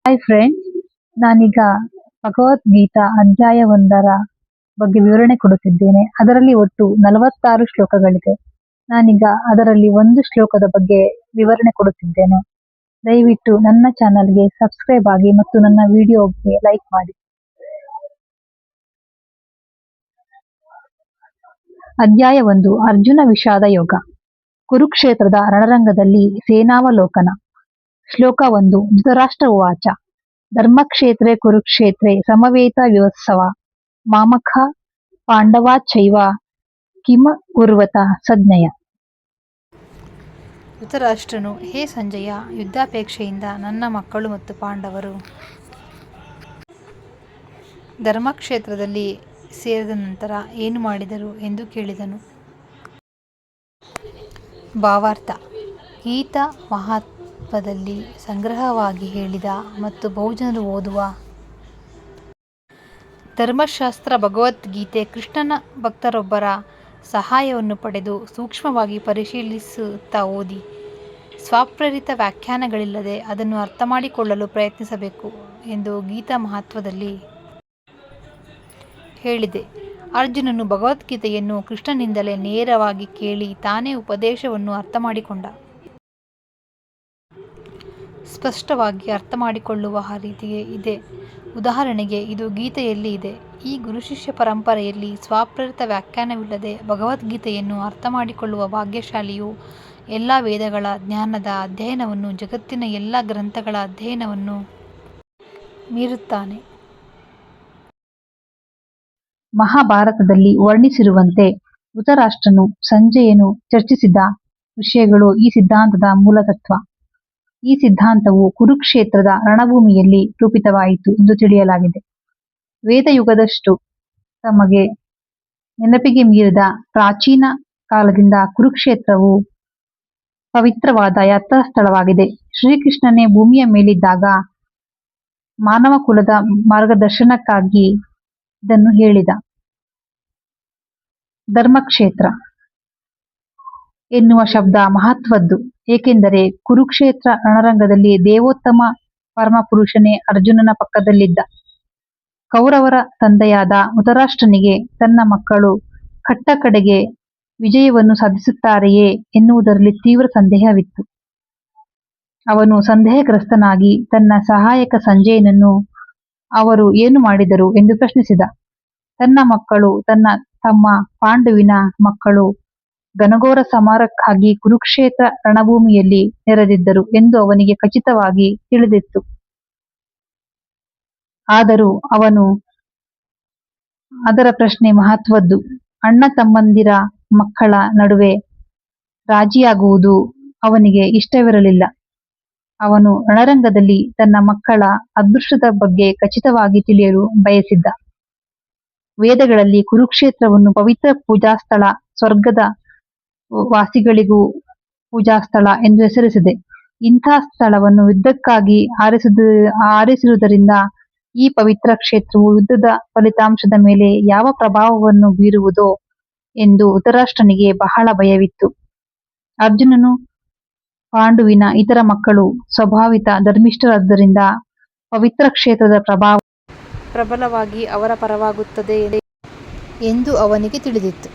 Hi friends, ನಾನೀಗ ಭಗವದ್ಗೀತಾ ಅಧ್ಯಾಯ 1ರ ಬಗ್ಗೆ ವಿವರಣೆ ಕೊಡುತ್ತಿದ್ದೇನೆ. ಅದರಲ್ಲಿ ಒಟ್ಟು 46 ಶ್ಲೋಕಗಳಿದೆ. ನಾನೀಗ ಅದರಲ್ಲಿ ಒಂದು ಶ್ಲೋಕದ ಬಗ್ಗೆ ವಿವರಣೆ ಕೊಡುತ್ತಿದ್ದೇನೆ. ದಯವಿಟ್ಟು ನನ್ನ ಚಾನಲ್ಗೆ ಸಬ್ಸ್ಕ್ರೈಬ್ ಆಗಿ ಮತ್ತು ನನ್ನ ವಿಡಿಯೋಗೆ ಲೈಕ್ ಮಾಡಿ. ಅಧ್ಯಾಯ 1 ಅರ್ಜುನ ವಿಷಾದ ಯೋಗ. ಕುರುಕ್ಷೇತ್ರದ ರಣರಂಗದಲ್ಲಿ ಸೇನಾವಲೋಕನ. ಶ್ಲೋಕ 1 ಧೃತರಾಷ್ಟ್ರ ಉವಾಚ ಧರ್ಮಕ್ಷೇತ್ರೇ ಕುರುಕ್ಷೇತ್ರೇ ಸಮವೇತ ವ್ಯೋತ್ಸವ ಮಾಮಕ ಪಾಂಡವಾಚೈವ ಕಿಮ ಕುರ್ವತ ಸಜ್ಞಯ. ಧೃತರಾಷ್ಟ್ರನು, ಹೇ ಸಂಜಯ, ಯುದ್ಧಾಪೇಕ್ಷೆಯಿಂದ ನನ್ನ ಮಕ್ಕಳು ಮತ್ತು ಪಾಂಡವರು ಧರ್ಮಕ್ಷೇತ್ರದಲ್ಲಿ ಸೇರಿದ ನಂತರ ಏನು ಮಾಡಿದರು ಎಂದು ಕೇಳಿದನು. ಭಾವಾರ್ಥ: ಗೀತಾ ಮಹಾತ್ಮ್ಯದಲ್ಲಿ ಸಂಗ್ರಹವಾಗಿ ಹೇಳಿದ ಮತ್ತು ಬಹುಜನರು ಓದುವ ಧರ್ಮಶಾಸ್ತ್ರ ಭಗವದ್ಗೀತೆ ಕೃಷ್ಣನ ಭಕ್ತರೊಬ್ಬರ ಸಹಾಯವನ್ನು ಪಡೆದು ಸೂಕ್ಷ್ಮವಾಗಿ ಪರಿಶೀಲಿಸುತ್ತಾ ಓದಿ ಸ್ವಪ್ರೇರಿತ ವ್ಯಾಖ್ಯಾನಗಳಿಲ್ಲದೆ ಅದನ್ನು ಅರ್ಥಮಾಡಿಕೊಳ್ಳಲು ಪ್ರಯತ್ನಿಸಬೇಕು ಎಂದು ಗೀತಾ ಮಹಾತ್ಮ್ಯದಲ್ಲಿ ಹೇಳಿದೆ. ಅರ್ಜುನನು ಭಗವದ್ಗೀತೆಯನ್ನು ಕೃಷ್ಣನಿಂದಲೇ ನೇರವಾಗಿ ಕೇಳಿ ತಾನೇ ಉಪದೇಶವನ್ನು ಅರ್ಥಮಾಡಿಕೊಂಡ. ಸ್ಪಷ್ಟವಾಗಿ ಅರ್ಥಮಾಡಿಕೊಳ್ಳುವ ರೀತಿಯೇ ಇದೆ. ಉದಾಹರಣೆಗೆ, ಇದು ಗೀತೆಯಲ್ಲಿ ಇದೆ. ಈ ಗುರುಶಿಷ್ಯ ಪರಂಪರೆಯಲ್ಲಿ ಸ್ವಪ್ರೇರಿತ ವ್ಯಾಖ್ಯಾನವಿಲ್ಲದೆ ಭಗವದ್ಗೀತೆಯನ್ನು ಅರ್ಥಮಾಡಿಕೊಳ್ಳುವ ಭಾಗ್ಯಶಾಲಿಯು ಎಲ್ಲ ವೇದಗಳ ಜ್ಞಾನದ ಅಧ್ಯಯನವನ್ನು, ಜಗತ್ತಿನ ಎಲ್ಲ ಗ್ರಂಥಗಳ ಅಧ್ಯಯನವನ್ನು ಮೀರುತ್ತಾನೆ. ಮಹಾಭಾರತದಲ್ಲಿ ವರ್ಣಿಸಿರುವಂತೆ ಧೃತರಾಷ್ಟ್ರನು ಸಂಜಯನು ಚರ್ಚಿಸಿದ ವಿಷಯಗಳು ಈ ಸಿದ್ಧಾಂತದ ಮೂಲತತ್ವ. ಈ ಸಿದ್ಧಾಂತವು ಕುರುಕ್ಷೇತ್ರದ ರಣಭೂಮಿಯಲ್ಲಿ ರೂಪಿತವಾಯಿತು ಎಂದು ತಿಳಿಯಲಾಗಿದೆ. ವೇದಯುಗದಷ್ಟು ತಮಗೆ ನೆನಪಿಗೆ ಮೀರಿದ ಪ್ರಾಚೀನ ಕಾಲದಿಂದ ಕುರುಕ್ಷೇತ್ರವು ಪವಿತ್ರವಾದ ಯಾತ್ರಾ ಸ್ಥಳವಾಗಿದೆ. ಶ್ರೀಕೃಷ್ಣನೇ ಭೂಮಿಯ ಮೇಲಿದ್ದಾಗ ಮಾನವ ಕುಲದ ಮಾರ್ಗದರ್ಶನಕ್ಕಾಗಿ ಇದನ್ನು ಹೇಳಿದ. ಧರ್ಮಕ್ಷೇತ್ರ ಎನ್ನುವ ಶಬ್ದ ಮಹತ್ವದ್ದು, ಏಕೆಂದರೆ ಕುರುಕ್ಷೇತ್ರ ರಣರಂಗದಲ್ಲಿ ದೇವೋತ್ತಮ ಪರಮಪುರುಷನೇ ಅರ್ಜುನನ ಪಕ್ಕದಲ್ಲಿದ್ದ. ಕೌರವರ ತಂದೆಯಾದ ಧೃತರಾಷ್ಟ್ರನಿಗೆ ತನ್ನ ಮಕ್ಕಳು ಕಟ್ಟಕಡೆಗೆ ವಿಜಯವನ್ನು ಸಾಧಿಸುತ್ತಾರೆಯೇ ಎನ್ನುವುದರಲ್ಲಿ ತೀವ್ರ ಸಂದೇಹವಿತ್ತು. ಅವನು ಸಂದೇಹಗ್ರಸ್ತನಾಗಿ ತನ್ನ ಸಹಾಯಕ ಸಂಜಯನನ್ನು ಅವರು ಏನು ಮಾಡಿದರು ಎಂದು ಪ್ರಶ್ನಿಸಿದ. ತನ್ನ ಮಕ್ಕಳು, ತನ್ನ ತಮ್ಮ ಪಾಂಡುವಿನ ಮಕ್ಕಳು ಘನಘೋರ ಸಮರಕ್ಕಾಗಿ ಕುರುಕ್ಷೇತ್ರ ರಣಭೂಮಿಯಲ್ಲಿ ನೆರೆದಿದ್ದರು ಎಂದು ಅವನಿಗೆ ಖಚಿತವಾಗಿ ತಿಳಿದಿತ್ತು. ಆದರೂ ಅವನು ಅದರ ಪ್ರಶ್ನೆ ಮಹತ್ವದ್ದು. ಅಣ್ಣ ತಮ್ಮಂದಿರ ಮಕ್ಕಳ ನಡುವೆ ರಾಜಿಯಾಗುವುದು ಅವನಿಗೆ ಇಷ್ಟವಿರಲಿಲ್ಲ. ಅವನು ರಣರಂಗದಲ್ಲಿ ತನ್ನ ಮಕ್ಕಳ ಅದೃಷ್ಟದ ಬಗ್ಗೆ ಖಚಿತವಾಗಿ ತಿಳಿಯಲು ಬಯಸಿದ್ದ. ವೇದಗಳಲ್ಲಿ ಕುರುಕ್ಷೇತ್ರವನ್ನು ಪವಿತ್ರ ಪೂಜಾಸ್ಥಳ, ಸ್ವರ್ಗದ ವಾಸಿಗಳಿಗೂ ಪೂಜಾಸ್ಥಳ ಎಂದು ಹೆಸರಿಸಿದೆ. ಇಂಥ ಸ್ಥಳವನ್ನು ಯುದ್ಧಕ್ಕಾಗಿ ಆರಿಸಿರುವುದರಿಂದ ಈ ಪವಿತ್ರ ಕ್ಷೇತ್ರವು ಯುದ್ಧದ ಫಲಿತಾಂಶದ ಮೇಲೆ ಯಾವ ಪ್ರಭಾವವನ್ನು ಬೀರುವುದೋ ಎಂದು ಧೃತರಾಷ್ಟ್ರನಿಗೆ ಬಹಳ ಭಯವಿತ್ತು. ಅರ್ಜುನನು ಪಾಂಡುವಿನ ಇತರ ಮಕ್ಕಳು ಸ್ವಭಾವಿತ ಧರ್ಮಿಷ್ಠರಾದ್ದರಿಂದ ಪವಿತ್ರ ಕ್ಷೇತ್ರದ ಪ್ರಭಾವ ಪ್ರಬಲವಾಗಿ ಅವರ ಪರವಾಗುತ್ತದೆ ಎಂದು ಅವನಿಗೆ ತಿಳಿದಿತ್ತು.